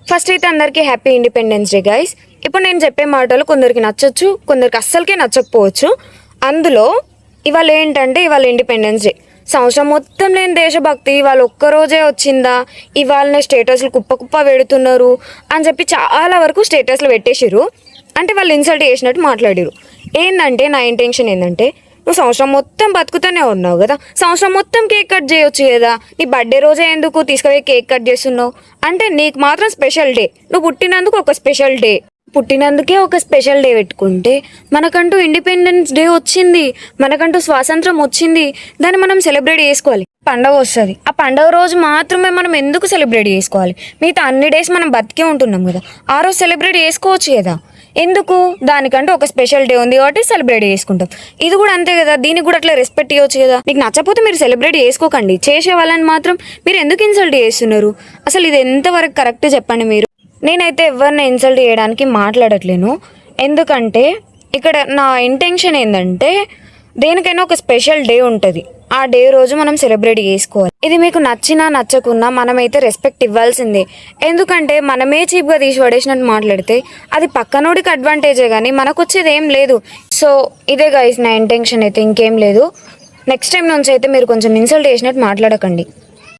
First అయితే అందరికీ happy independence day guys. ఇప్పుడు నేను చెప్పే మాటలు కొందరికి నచ్చొచ్చు, కొందరికి అస్సలకే నచ్చకపోవచ్చు. అందులో ఇవాళ ఇండిపెండెన్స్ డే. సంవత్సరం మొత్తం లేని దేశభక్తి ఇవాళ ఒక్కరోజే వచ్చిందా, ఇవాళనే స్టేటస్లు కుప్ప కుప్ప పెడుతున్నారు అని చెప్పి చాలా వరకు స్టేటస్లు పెట్టేసిర్రు. అంటే వాళ్ళు ఇన్సల్ట్ చేసినట్టు మాట్లాడిరు. ఏంటంటే నా ఇంటెన్షన్ ఏంటంటే, నువ్వు సంవత్సరం మొత్తం బతుకుతూనే ఉన్నావు కదా, సంవత్సరం మొత్తం కేక్ కట్ చేయొచ్చు కదా. నీ బర్త్డే రోజే ఎందుకు తీసుకుపోయి కేక్ కట్ చేస్తున్నావు? అంటే నీకు మాత్రం స్పెషల్ డే, నువ్వు పుట్టినందుకు ఒక స్పెషల్ డే, పుట్టినందుకే ఒక స్పెషల్ డే పెట్టుకుంటే మనకంటూ ఇండిపెండెన్స్ డే వచ్చింది, మనకంటూ స్వాతంత్రం వచ్చింది, దాన్ని మనం సెలబ్రేట్ చేసుకోవాలి. పండగ వస్తుంది, ఆ పండగ రోజు మాత్రమే మనం ఎందుకు సెలబ్రేట్ చేసుకోవాలి? మిగతా అన్ని డేస్ మనం బతికే ఉంటున్నాం కదా, ఆ రోజు సెలబ్రేట్ చేసుకోవచ్చు కదా. ఎందుకు? దానికంటూ ఒక స్పెషల్ డే ఉంది కాబట్టి సెలబ్రేట్ చేసుకుంటాం. ఇది కూడా అంతే కదా, దీనికి కూడా అట్లా రెస్పెక్ట్ ఇవ్వచ్చు కదా. మీకు నచ్చకపోతే మీరు సెలబ్రేట్ చేసుకోకండి, చేసే వాళ్ళని మాత్రం మీరు ఎందుకు ఇన్సల్ట్ చేస్తున్నారు? అసలు ఇది ఎంతవరకు కరెక్ట్ చెప్పండి మీరు. నేనైతే ఎవరిని ఇన్సల్ట్ చేయడానికి మాట్లాడట్లేను, ఎందుకంటే ఇక్కడ నా ఇంటెన్షన్ ఏంటంటే, దేనికైనా ఒక స్పెషల్ డే ఉంటుంది, ఆ డే రోజు మనం సెలబ్రేట్ చేసుకోవాలి. ఇది మీకు నచ్చినా నచ్చకున్నా మనమైతే రెస్పెక్ట్ ఇవ్వాల్సిందే. ఎందుకంటే మనమే చీప్గా తీసి పడేసినట్టు మాట్లాడితే అది పక్కనోడికి అడ్వాంటేజే కానీ మనకు వచ్చేది ఏం లేదు. సో ఇదే గైస్ నా ఇంటెన్షన్ అయితే, ఇంకేం లేదు. నెక్స్ట్ టైం నుంచి అయితే మీరు కొంచెం ఇన్సల్ట్ చేసినట్టు మాట్లాడకండి.